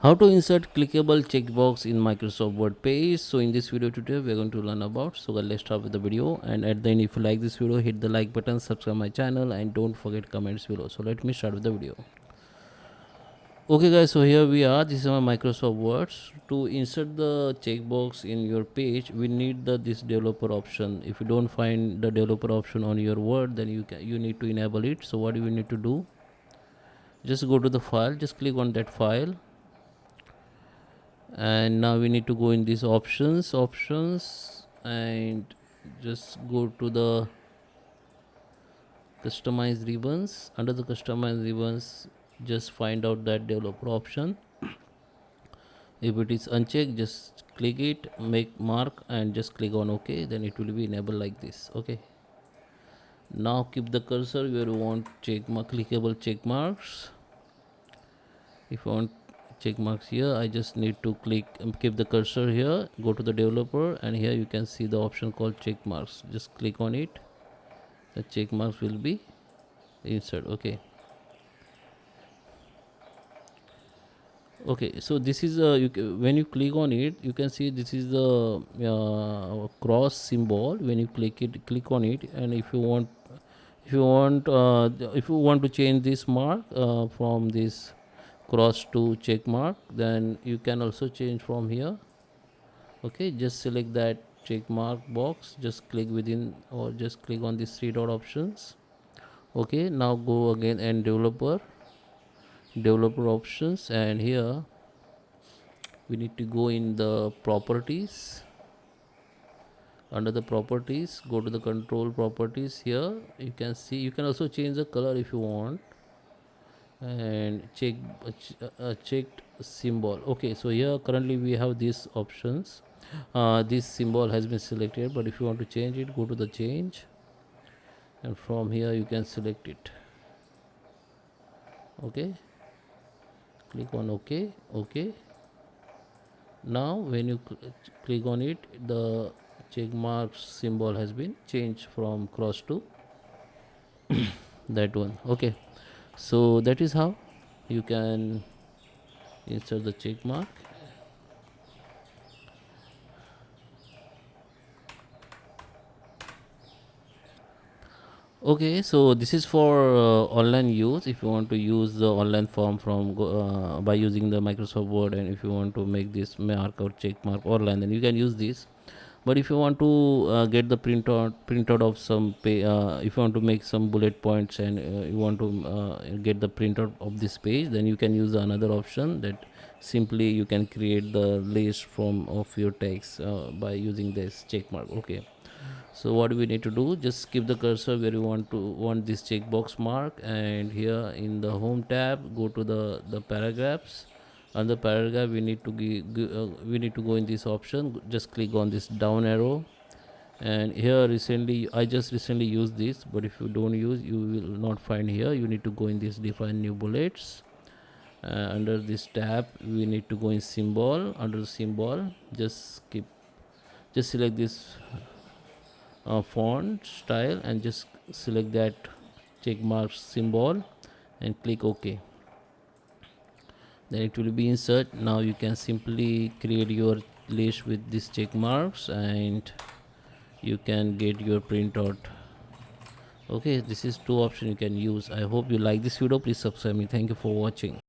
How to insert clickable checkbox in Microsoft Word page. So in this video today we are going to learn about. So let's start with the video, and at the end, if you like this video, hit the like button, subscribe my channel, and don't forget comments below. So let me start with the video. Okay guys, so here we are. This is my Microsoft Words. To insert the checkbox in your page, we need this developer option. If you don't find the developer option on your Word, then you need to enable it. So what do we need to do? Just go to the file, just click on that file, and now we need to go in these options and just go to the customize ribbons. Under the customize ribbons, just find out that developer option. If it is unchecked, just click it, make mark, and just click on OK. Then it will be enabled like this. Okay, now keep the cursor where you want clickable check marks. If you want check marks here, I just need to click and keep the cursor here, go to the developer, and here you can see the option called check marks. Just click on it, the check marks will be inserted. Okay, so this is when you click on it, you can see this is the cross symbol. When you click on it, and if you want to change this mark from this cross to check mark, then you can also change from here. Okay, just select that check mark box, just click within, or just click on these three dot options. Okay, now go again and developer options, and here we need to go in the properties. Under the properties, go to the control properties. Here you can see, you can also change the color if you want, and checked symbol. Okay, so here currently we have these options. This symbol has been selected, but if you want to change it, go to the change, and from here you can select it. Okay, click on OK. Now when you click on it, the check mark symbol has been changed from cross to that one. Okay, so that is how you can insert the check mark. Okay, so this is for online use. If you want to use the online form from by using the Microsoft Word, and if you want to make this mark or check mark online, then you can use this. But if you want to get the printout of some if you want to make some bullet points, and you want to get the printout of this page, then you can use another option, that simply you can create the list from of your text by using this check mark. Okay, so what we need to do, just keep the cursor where you want this checkbox mark, and here in the home tab, go to the paragraphs. Under paragraph, we need to go in this option, just click on this down arrow, and here I just recently used this, but if you don't use, you will not find here. You need to go in this define new bullets. Under this tab, we need to go in symbol. Under the symbol, just select this font style, and just select that check mark symbol and click OK. Then it will be insert. Now you can simply create your list with these check marks, and you can get your printout. Okay, this is two options you can use. I hope you like this video. Please subscribe me. Thank you for watching.